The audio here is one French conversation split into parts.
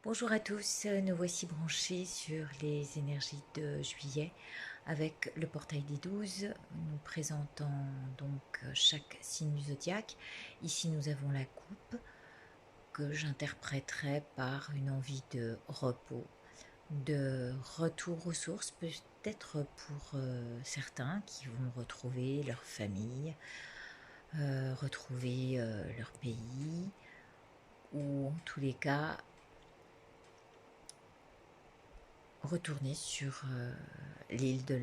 Bonjour à tous, nous voici branchés sur les énergies de juillet avec le portail des 12, nous présentant donc chaque signe du zodiaque. Ici nous avons la coupe que j'interpréterai par une envie de repos, de retour aux sources, peut-être pour certains qui vont retrouver leur famille, retrouver leur pays, ou en tous les cas retourner sur l'île de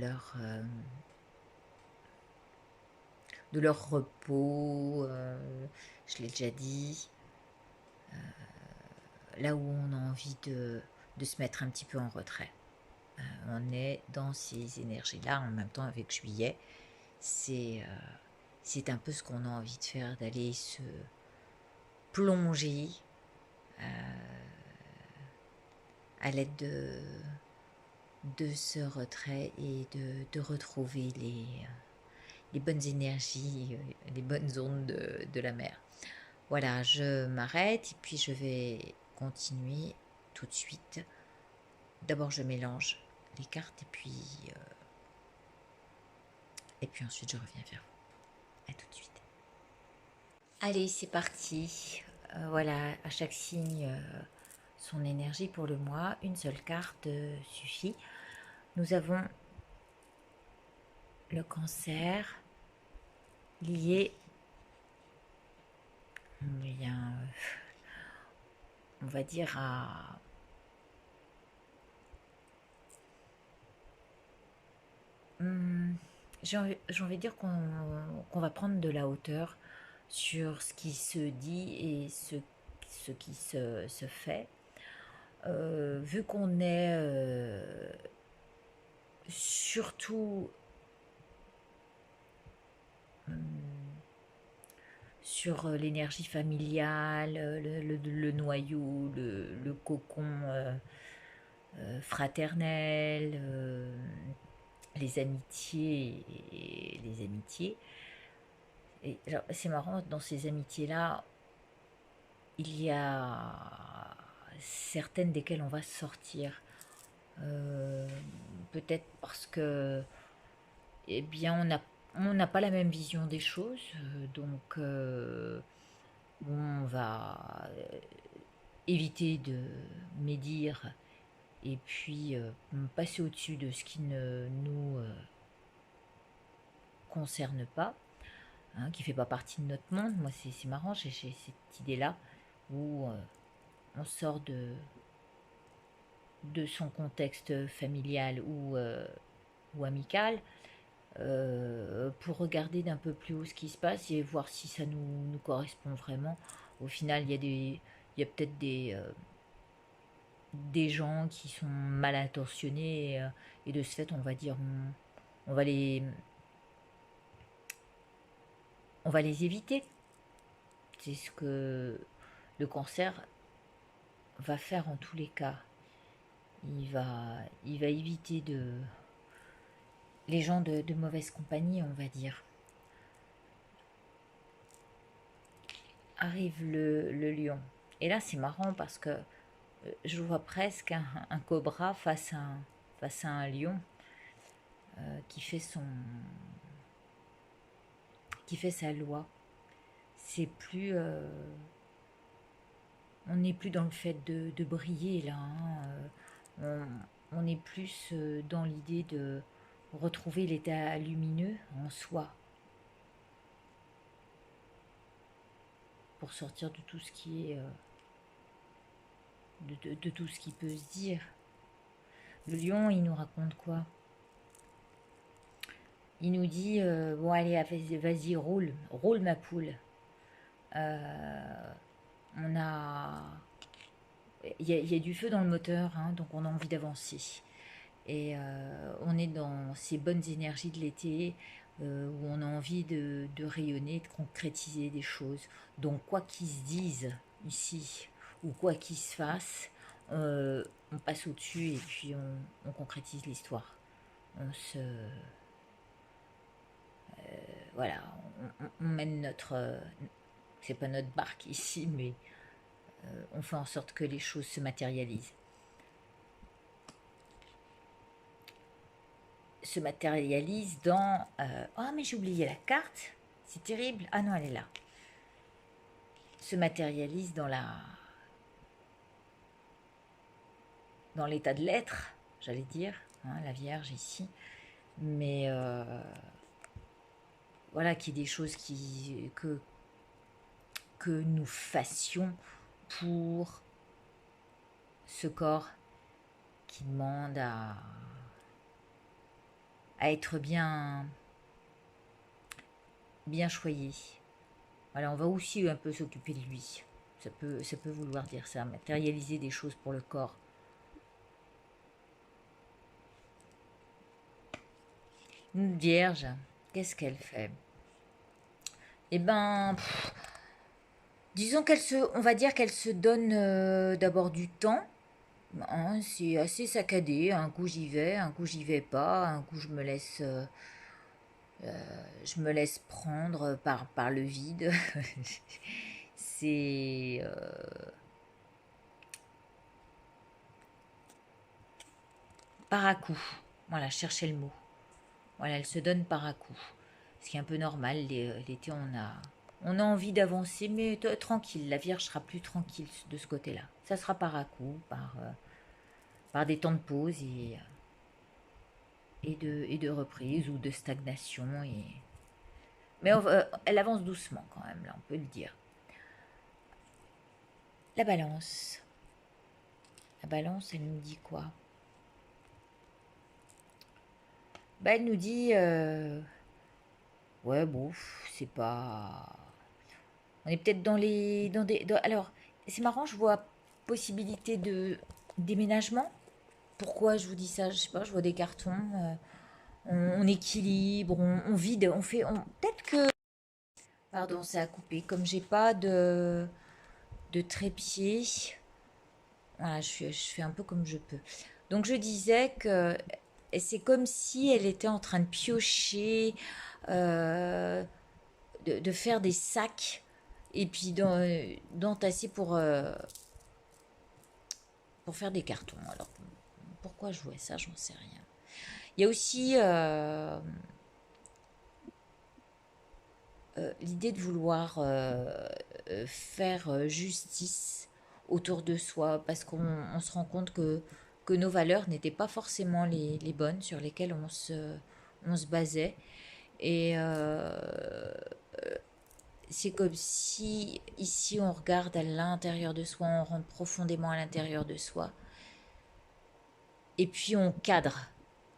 leur repos, je l'ai déjà dit, là où on a envie de se mettre un petit peu en retrait. On est dans ces énergies-là, en même temps avec juillet, c'est un peu ce qu'on a envie de faire, d'aller se plonger à l'aide de ce retrait et de retrouver les bonnes énergies, les bonnes ondes de la mer. Voilà, je m'arrête et puis je vais continuer tout de suite. D'abord, je mélange les cartes et puis ensuite je reviens vers vous. À tout de suite. Allez, c'est parti. Voilà, à chaque signe, son énergie pour le mois. Une seule carte suffit. Nous avons le cancer lié bien, on va dire à j'ai envie de dire qu'on va prendre de la hauteur sur ce qui se dit et ce qui se fait. Vu qu'on est surtout sur l'énergie familiale, le noyau, le cocon fraternel, les amitiés et les amitiés. Et c'est marrant, dans ces amitiés-là, il y a certaines desquelles on va sortir. Peut-être parce que, eh bien, on n'a pas la même vision des choses, donc on va éviter de médire et puis passer au-dessus de ce qui ne nous concerne pas, hein, qui fait pas partie de notre monde. Moi, c'est marrant, j'ai cette idée-là où on sort de son contexte familial ou amical pour regarder d'un peu plus haut ce qui se passe et voir si ça nous correspond vraiment. Au final, il y a peut-être des gens qui sont mal intentionnés et de ce fait, on va dire, on va on va les éviter. C'est ce que le cancer va faire en tous les cas. Il va éviter les gens de mauvaise compagnie, on va dire. Arrive le lion. Et là, c'est marrant parce que je vois presque un cobra face à un lion qui fait qui fait sa loi. C'est plus, on n'est plus dans le fait de briller là. On est plus dans l'idée de retrouver l'état lumineux en soi pour sortir de tout ce qui est de tout ce qui peut se dire. Le lion, il nous raconte quoi? Il nous dit bon allez, vas-y, roule, roule ma poule. On a, il y a du feu dans le moteur, hein, donc on a envie d'avancer. Et on est dans ces bonnes énergies de l'été où on a envie de rayonner, de concrétiser des choses. Donc quoi qu'ils se dise ici ou quoi qu'il se fasse, on passe au-dessus et puis on concrétise l'histoire. On se voilà, on mène notre c'est pas notre barque ici, mais on fait en sorte que les choses se matérialisent. Se matérialise dans... oh, mais j'ai oublié la carte. C'est terrible. Ah non, elle est là. Se matérialise dans l'état de l'être, j'allais dire, hein, la Vierge ici. Mais voilà, qu'il y ait des choses que nous fassions pour ce corps qui demande à être bien choyé. Voilà, on va aussi un peu s'occuper de lui. Ça peut vouloir dire ça, matérialiser des choses pour le corps. Une Vierge, qu'est-ce qu'elle fait? Eh ben, disons on va dire qu'elle se donne d'abord du temps. Hein, c'est assez saccadé. Un coup j'y vais, un coup j'y vais pas. Un coup je me laisse prendre par le vide. C'est par à coup. Voilà, cherchez le mot. Voilà, elle se donne par à coup. Ce qui est un peu normal. L'été, on a envie d'avancer, mais tranquille. La Vierge sera plus tranquille de ce côté-là. Ça sera par à coup, par des temps de pause et de reprise ou de stagnation. Mais elle avance doucement quand même, là, on peut le dire. La Balance. La Balance, elle nous dit quoi? Bah, elle nous dit... ouais, bon, c'est pas... On est peut-être alors, c'est marrant, je vois possibilité de déménagement. Pourquoi je vous dis ça? Je sais pas, je vois des cartons. On équilibre, on vide, on fait... Peut-être que... Pardon, ça a coupé. Comme j'ai pas de trépied, voilà, je fais un peu comme je peux. Donc je disais que c'est comme si elle était en train de piocher, euh, de faire des sacs et puis d'entasser pour faire des cartons. Alors pourquoi je jouais ça, j'en sais rien. Il y a aussi l'idée de vouloir faire justice autour de soi parce qu'on se rend compte que nos valeurs n'étaient pas forcément les bonnes sur lesquelles on se basait. Et c'est comme si ici on regarde à l'intérieur de soi, on rentre profondément à l'intérieur de soi et puis on cadre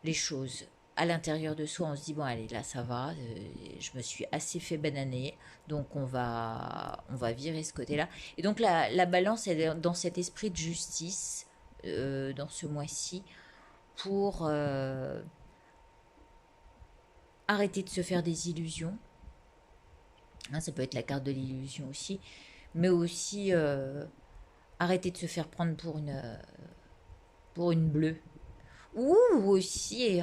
les choses à l'intérieur de soi. On se dit bon allez là ça va, je me suis assez fait bananer, donc on va virer ce côté-là. Et donc la balance est dans cet esprit de justice dans ce mois-ci pour arrêter de se faire des illusions. Hein, ça peut être la carte de l'illusion aussi, mais aussi arrêter de se faire prendre pour une bleue. Ou aussi,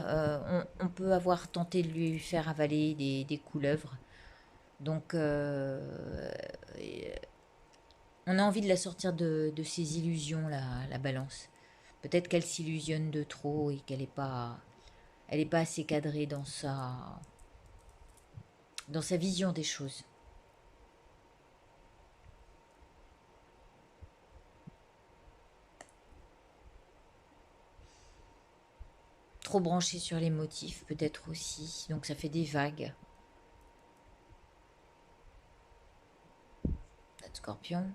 on peut avoir tenté de lui faire avaler des couleuvres. Donc, on a envie de la sortir de ses illusions, la balance. Peut-être qu'elle s'illusionne de trop et qu'elle n'est elle est pas assez cadrée dans sa vision des choses. Trop branchée sur les motifs, peut-être aussi. Donc, ça fait des vagues. Notre Scorpion.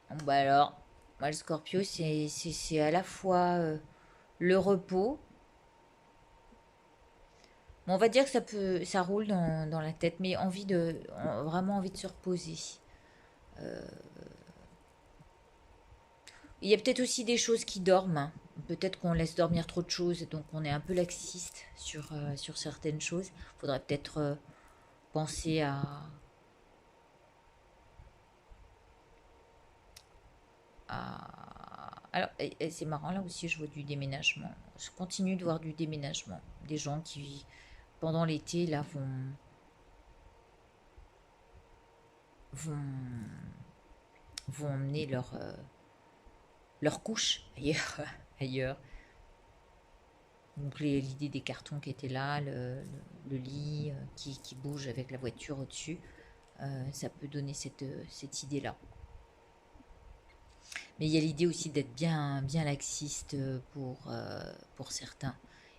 Bon, bah alors, moi, le Scorpio, c'est à la fois le repos. Bon, on va dire que ça roule dans la tête, mais vraiment envie de se reposer. Il y a peut-être aussi des choses qui dorment, hein. Peut-être qu'on laisse dormir trop de choses, donc on est un peu laxiste sur certaines choses. Il faudrait peut-être penser Alors, et c'est marrant, là aussi, je vois du déménagement. Je continue de voir du déménagement. Des gens qui, pendant l'été, là, vont vont emmener leur couche ailleurs. ailleurs. Donc l'idée des cartons qui étaient là, le lit qui bouge avec la voiture au-dessus, ça peut donner cette idée-là. Mais il y a l'idée aussi d'être bien, bien laxiste pour certains.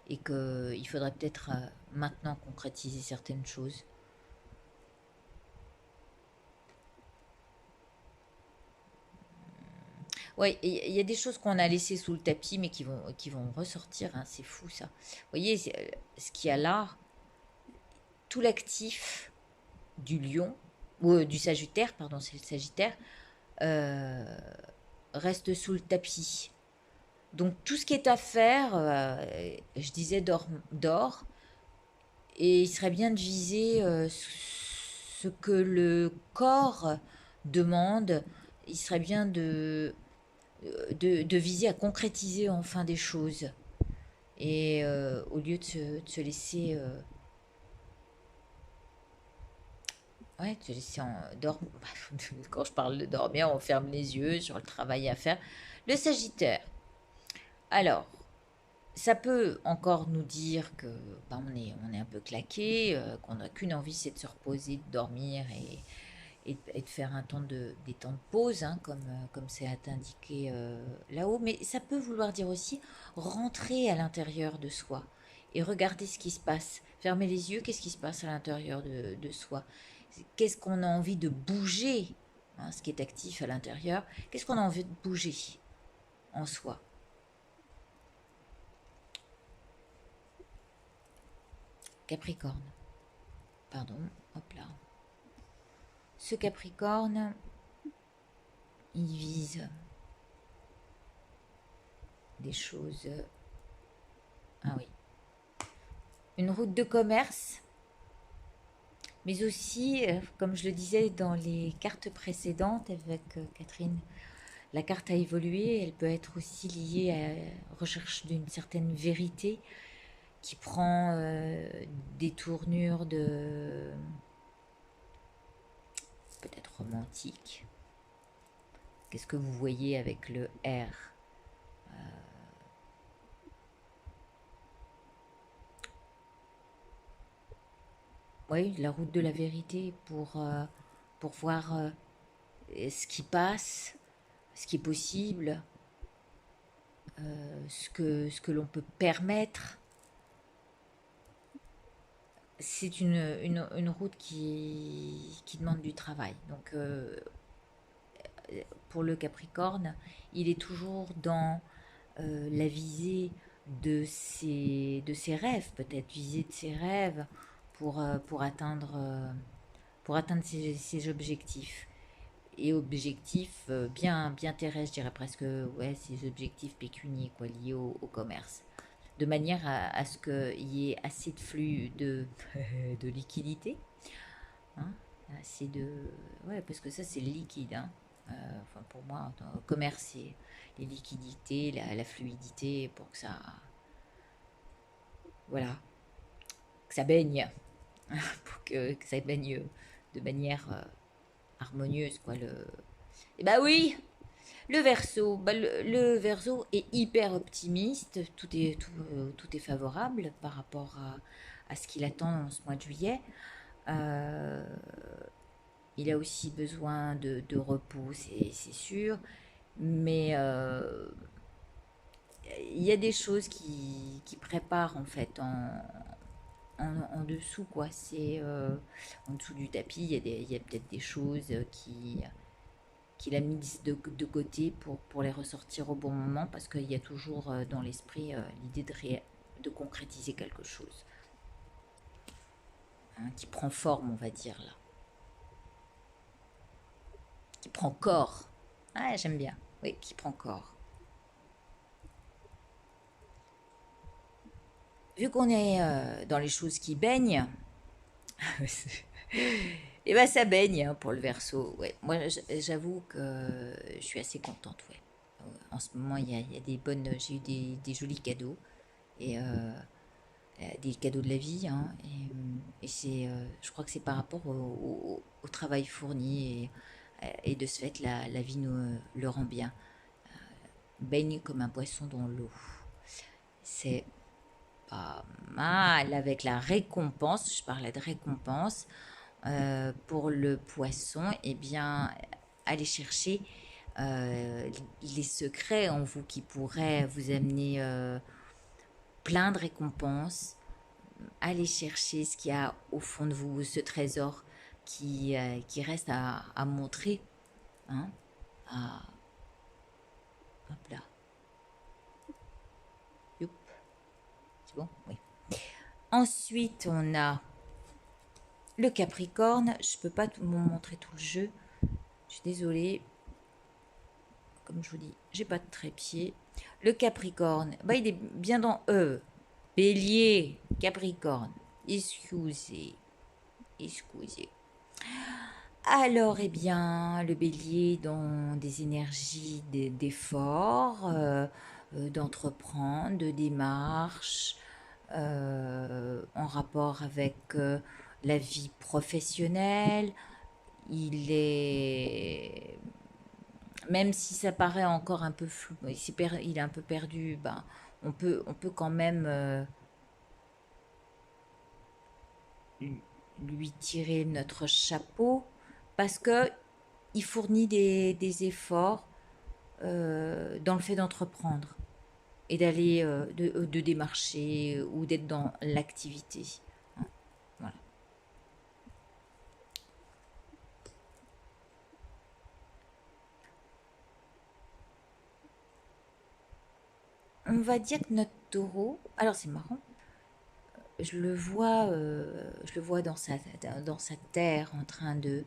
Et qu'il faudrait peut-être maintenant concrétiser certaines choses. Oui, il y a des choses qu'on a laissées sous le tapis, mais qui vont ressortir, hein, c'est fou ça. Vous voyez, ce qu'il y a là, tout l'actif du lion, ou du sagittaire, pardon, c'est le sagittaire, euh, reste sous le tapis. Donc tout ce qui est à faire, je disais d'or, et il serait bien de viser ce que le corps demande. Il serait bien de viser à concrétiser enfin des choses. Et au lieu de se laisser... ouais, de se laisser dormir. Quand je parle de dormir, on ferme les yeux sur le travail à faire. Le Sagittaire. Alors, ça peut encore nous dire que bah, on est un peu claqué, qu'on n'a qu'une envie, c'est de se reposer, de dormir et de faire des temps de pause, hein, comme c'est indiqué là-haut. Mais ça peut vouloir dire aussi rentrer à l'intérieur de soi et regarder ce qui se passe. Fermer les yeux, qu'est-ce qui se passe à l'intérieur de soi? Qu'est-ce qu'on a envie de bouger, hein, ce qui est actif à l'intérieur? Qu'est-ce qu'on a envie de bouger en soi? Capricorne. Pardon, hop là. Ce Capricorne, il vise des choses. Ah oui. Une route de commerce, mais aussi, comme je le disais dans les cartes précédentes avec Catherine, la carte a évolué, elle peut être aussi liée à la recherche d'une certaine vérité qui prend des tournures de peut-être romantique. Qu'est-ce que vous voyez avec le R? Oui, la route de la vérité pour voir ce qui passe, ce qui est possible, ce que l'on peut permettre. C'est une route qui demande du travail. Donc, pour le Capricorne, il est toujours dans la visée de ses rêves, peut-être visée de ses rêves pour atteindre ses objectifs. Et objectifs bien, bien terrestres, je dirais presque, ouais, ces objectifs pécuniers, quoi, liés au commerce. De manière à ce qu'il y ait assez de flux de liquidité, hein, assez de... Ouais, parce que ça, c'est le liquide, hein. Enfin, pour moi, dans le commerce, c'est les liquidités, la fluidité, pour que ça... Voilà, que ça baigne, pour que ça baigne de manière harmonieuse, quoi. Et bah oui, le Verseau, bah, le Verseau est hyper optimiste, tout est favorable par rapport à ce qu'il attend en ce mois de juillet. Euh, il a aussi besoin de repos, c'est sûr, mais il y a des choses qui préparent en fait en dessous, quoi. C'est en dessous du tapis, il y a peut-être des choses qu'il a mises de côté pour les ressortir au bon moment, parce qu'il y a toujours dans l'esprit l'idée de concrétiser quelque chose, hein, qui prend forme, on va dire, là, qui prend corps. Ah, j'aime bien, oui, qui prend corps. Vu qu'on est dans les choses qui baignent, et ben ça baigne, hein, pour le Verseau. Ouais. Moi, j'avoue que je suis assez contente. Ouais. En ce moment, il y a j'ai eu des jolis cadeaux et des cadeaux de la vie, hein, et je crois que c'est par rapport au travail fourni et Et de ce fait, la vie nous le rend bien. Baigne comme un poisson dans l'eau. C'est pas mal avec la récompense. Je parlais de récompense. Pour le poisson, eh bien, allez chercher les secrets en vous qui pourraient vous amener plein de récompenses. Allez chercher ce qu'il y a au fond de vous, ce trésor qui reste à montrer. Hein, à... Hop là. Youp. C'est bon? Oui. Ensuite, on a le Capricorne. Je ne peux pas vous montrer tout le jeu. Je suis désolée. Comme je vous dis, j'ai pas de trépied. Le Capricorne, bah, il est bien dans E. Bélier, Capricorne. Excusez. Excusez. Alors, eh bien, le bélier dans des énergies d'effort, d'entreprendre, de démarche, en rapport avec la vie professionnelle. Il est, même si ça paraît encore un peu flou, il est un peu perdu, ben, on peut quand même lui tirer notre chapeau parce que il fournit des efforts dans le fait d'entreprendre et d'aller de démarcher ou d'être dans l'activité. Voilà. On va dire que notre taureau, alors c'est marrant, je le vois dans sa terre en train de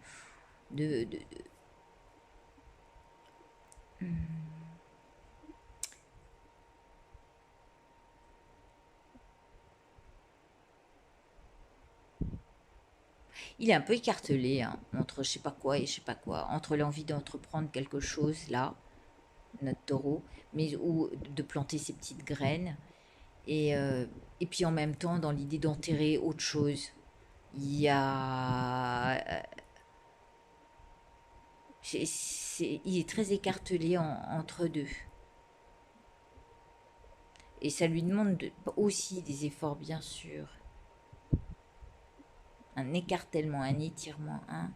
il est un peu écartelé hein, entre je sais pas quoi et je sais pas quoi, entre l'envie d'entreprendre quelque chose là, notre taureau, mais ou de planter ses petites graines, et puis en même temps dans l'idée d'enterrer autre chose. Il y a, il est très écartelé entre deux, et ça lui demande aussi des efforts bien sûr, un écartèlement, un étirement, hein.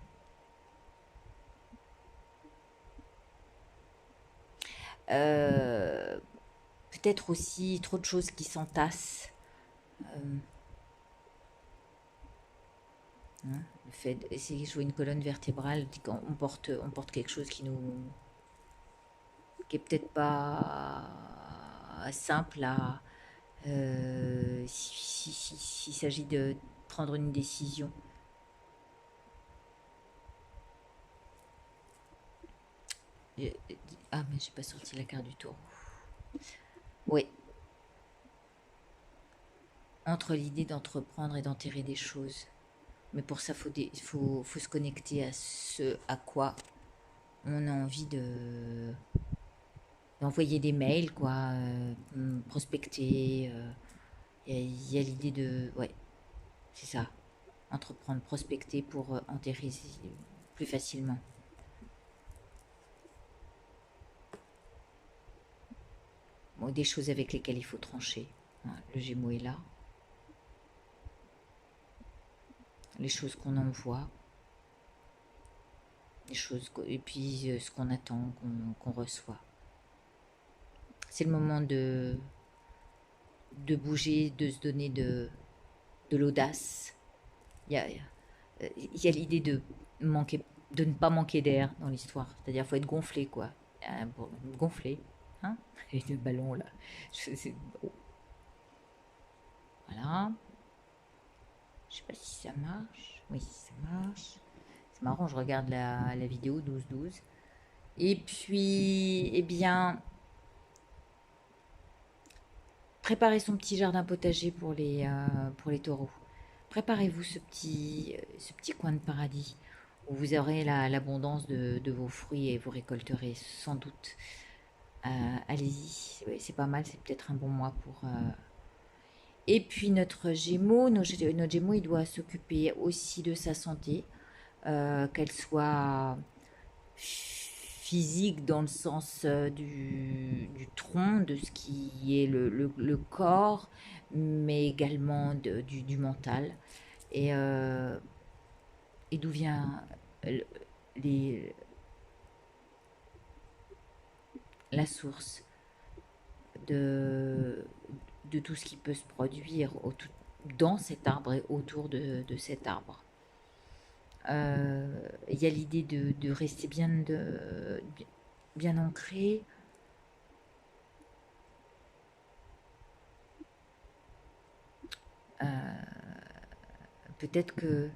Euh, Peut-être aussi trop de choses qui s'entassent. Hein, le fait d'essayer de jouer une colonne vertébrale, quand on porte quelque chose qui est peut-être pas simple à s'il s'agit de prendre une décision. Ah mais j'ai pas sorti la carte du tour. Oui, entre l'idée d'entreprendre et d'enterrer des choses. Mais pour ça, faut se connecter à ce à quoi on a envie d'envoyer des mails, quoi, prospecter. Il y a l'idée de... Ouais, c'est ça. Entreprendre, prospecter pour enterrer plus facilement. Bon, des choses avec lesquelles il faut trancher. Hein, le Gémeaux est là. Les choses qu'on envoie. Les choses, et puis ce qu'on attend, qu'on reçoit. C'est le moment de bouger, de se donner de l'audace. Il y a l'idée de ne pas manquer d'air dans l'histoire. C'est-à-dire qu'il faut être gonflé, quoi. Bon, gonflé. Hein. Et le ballon, là. Oh. Voilà. Je sais pas si ça marche. Oui, ça marche. C'est marrant, je regarde la vidéo 12-12. Et puis, eh bien, préparez son petit jardin potager pour les taureaux. Préparez-vous ce petit coin de paradis où vous aurez l'abondance de vos fruits et vous récolterez sans doute. Allez-y, ouais, c'est pas mal, c'est peut-être un bon mois pour... Et puis notre Gémeaux, il doit s'occuper aussi de sa santé, qu'elle soit physique dans le sens du tronc, de ce qui est le corps, mais également du mental. Et, euh, et d'où vient les, la source de, de tout ce qui peut se produire dans cet arbre et autour de cet arbre. Il y a l'idée de rester bien ancré. Peut-être que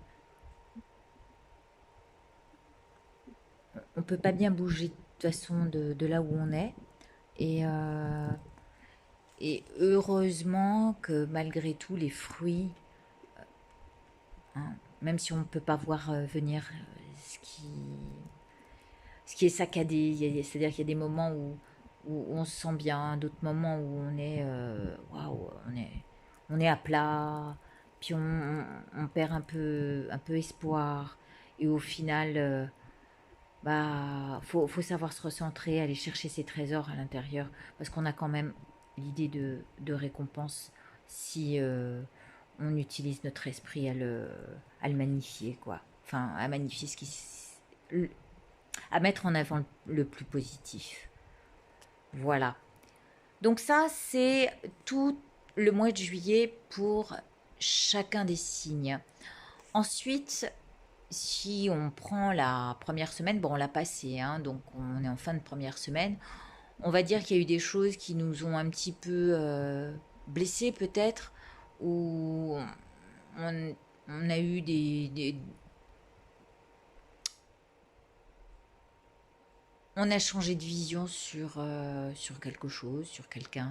on peut pas bien bouger de toute façon de là où on est. Et, euh, et heureusement que malgré tout, les fruits, hein, même si on ne peut pas voir venir ce qui est saccadé, c'est-à-dire qu'il y a des moments où on se sent bien, d'autres moments où on est, waouh, on est à plat, puis on perd un peu espoir. Et au final, bah, faut savoir se recentrer, aller chercher ses trésors à l'intérieur, parce qu'on a quand même l'idée de récompense si on utilise notre esprit à le magnifier, quoi. Enfin, à magnifier à mettre en avant le plus positif. Voilà. Donc ça, c'est tout le mois de juillet pour chacun des signes. Ensuite, si on prend la première semaine, bon, on l'a passée, hein, donc on est en fin de première semaine, on va dire qu'il y a eu des choses qui nous ont un petit peu blessés peut-être, ou on a eu on a changé de vision sur quelque chose, sur quelqu'un,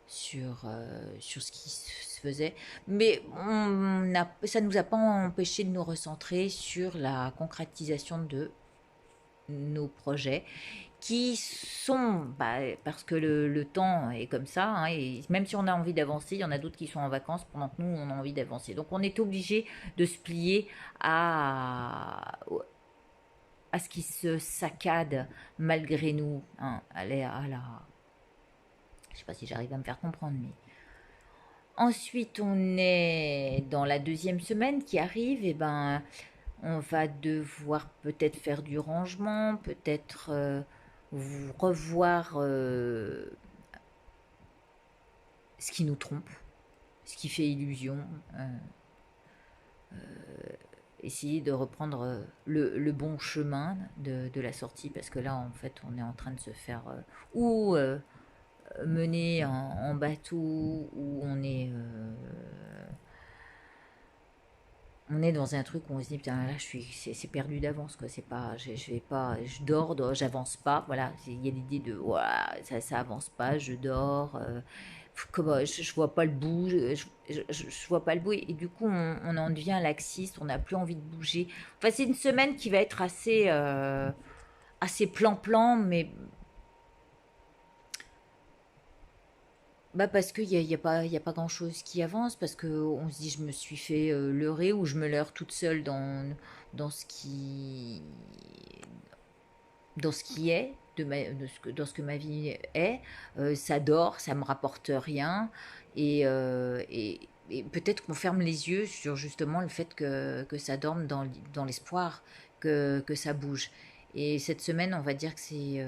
sur ce qui se faisait. Mais ça ne nous a pas empêché de nous recentrer sur la concrétisation de nos projets qui sont, bah, parce que le temps est comme ça, hein, et même si on a envie d'avancer, il y en a d'autres qui sont en vacances pendant que nous, on a envie d'avancer. Donc on est obligé de se plier à ce qui se saccade malgré nous. Hein, je sais pas si j'arrive à me faire comprendre, mais ensuite on est dans la deuxième semaine qui arrive, et ben on va devoir peut-être faire du rangement, peut-être revoir ce qui nous trompe, ce qui fait illusion, essayer de reprendre le bon chemin de la sortie, parce que là en fait on est en train de se faire ou mener en bateau, ou on est dans un truc où on se dit putain là c'est perdu d'avance, quoi, c'est pas je vais pas, je dors, j'avance pas, voilà, il y a l'idée de voilà, ça avance pas, je dors, comment, je vois pas le bout, je vois pas le bout, et du coup on en devient laxiste, on n'a plus envie de bouger. Enfin c'est une semaine qui va être assez plan-plan, mais bah parce qu'il y a pas grand-chose qui avance, parce que on se dit je me suis fait leurrer, ou je me leurre toute seule dans dans ce qui est, dans ce que ma vie est. Ça dort, ça me rapporte rien, et peut-être qu'on ferme les yeux sur justement le fait que ça dorme dans l'espoir que ça bouge. Et cette semaine, on va dire que c'est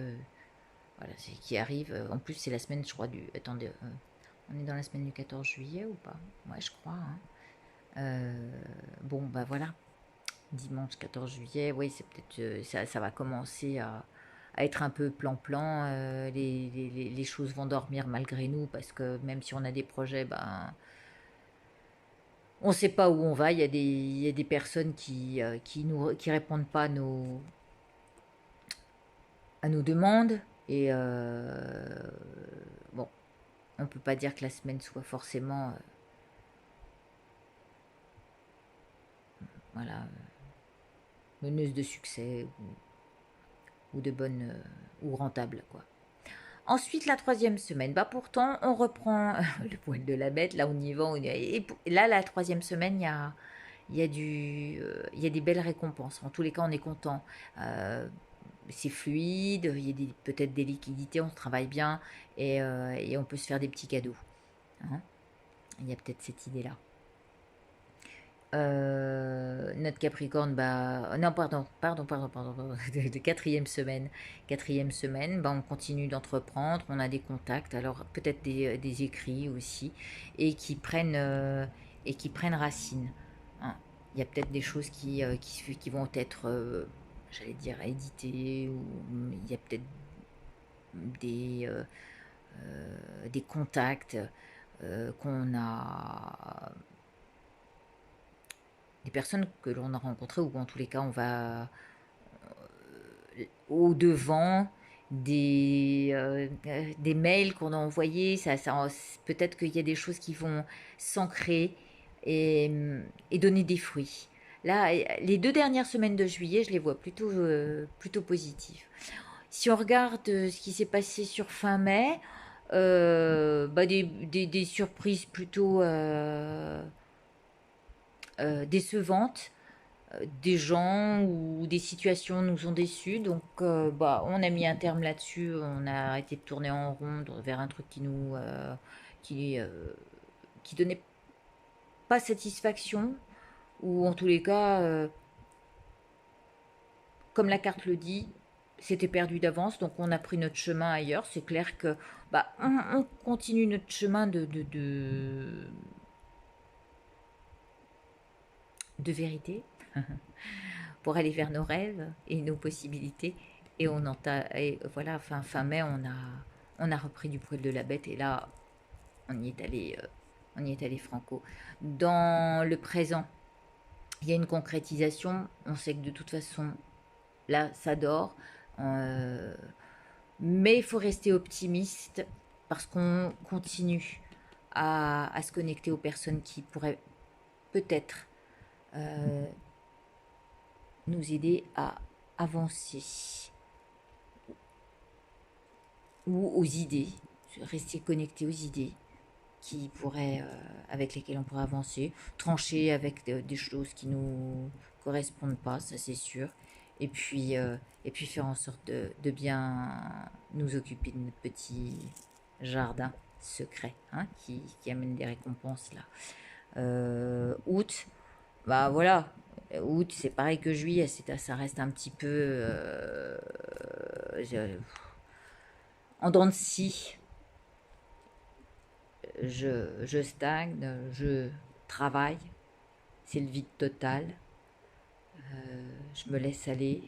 voilà, c'est qui arrive. En plus, c'est la semaine, je crois, du. Attendez, on est dans la semaine du 14 juillet ou pas? Ouais, je crois. Hein. Bon, bah voilà. Dimanche 14 juillet, oui, c'est peut-être. Ça va commencer à être un peu plan-plan. Les choses vont dormir malgré nous, parce que même si on a des projets, ben. On ne sait pas où on va. Il y a des personnes qui répondent pas à nos demandes. Et bon, on ne peut pas dire que la semaine soit forcément voilà, meneuse de succès, ou de bonne ou rentable, quoi. Ensuite, la troisième semaine, bah pourtant, on reprend le poil de la bête. Là, on y va. Et là, la troisième semaine, il y a des belles récompenses. En tous les cas, on est content. C'est fluide, il y a peut-être des liquidités, on travaille bien et on peut se faire des petits cadeaux. Hein. Il y a peut-être cette idée-là. Notre Capricorne, bah, non, pardon, de quatrième semaine, bah, on continue d'entreprendre, on a des contacts, alors peut-être des écrits aussi, et qui prennent racine. Hein. Il y a peut-être des choses qui vont être, j'allais dire, éditées, ou il y a peut-être des, des contacts qu'on a, des personnes que l'on a rencontrées, ou en tous les cas on va au devant des mails qu'on a envoyés. Peut-être qu'il y a des choses qui vont s'ancrer et, et donner des fruits. Là, les 2 dernières semaines de juillet, je les vois plutôt positives. Si on regarde ce qui s'est passé sur fin mai, bah des surprises plutôt décevantes. Des gens ou des situations nous ont déçus, donc bah, on a mis un terme là-dessus, on a arrêté de tourner en rond vers un truc qui, euh, qui donnait pas satisfaction, ou en tous les cas, comme la carte le dit, c'était perdu d'avance, donc on a pris notre chemin ailleurs. C'est clair que bah, on continue notre chemin de vérité pour aller vers nos rêves et nos possibilités. Et voilà, fin mai, on a repris du poil de la bête, et là, on y est allé franco. Dans le présent, il y a une concrétisation. On sait que de toute façon, là, ça dort. Euh, mais il faut rester optimiste parce qu'on continue à se connecter aux personnes qui pourraient peut-être nous aider à avancer, ou aux idées, rester connecté aux idées avec lesquelles on pourrait avancer, trancher avec des choses qui nous correspondent pas, ça c'est sûr, et puis faire en sorte de bien nous occuper de notre petit jardin secret, hein, qui amène des récompenses là. Août, bah voilà, août c'est pareil que juillet, ça reste un petit peu en dents de scie. Je stagne, je travaille, c'est le vide total, je me laisse aller,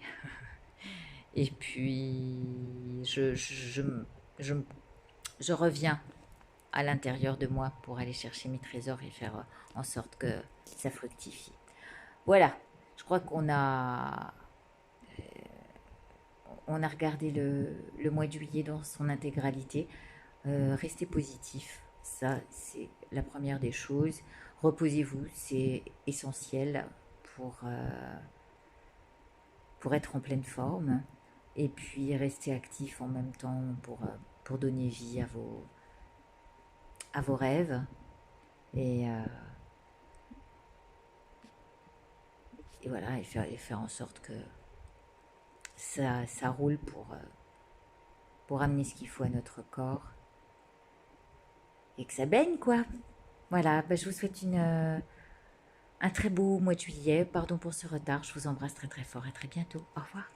et puis je, je reviens à l'intérieur de moi pour aller chercher mes trésors et faire en sorte que ça fructifie. Voilà, je crois on a regardé le mois de juillet dans son intégralité. Restez positif, ça c'est la première des choses. Reposez-vous, c'est essentiel pour être en pleine forme. Et puis restez actif en même temps pour donner vie à vos rêves. Et, euh, et voilà, et faire en sorte que ça roule pour amener ce qu'il faut à notre corps. Et que ça baigne, quoi. Voilà, bah, je vous souhaite un très beau mois de juillet. Pardon pour ce retard. Je vous embrasse très très fort. À très bientôt. Au revoir.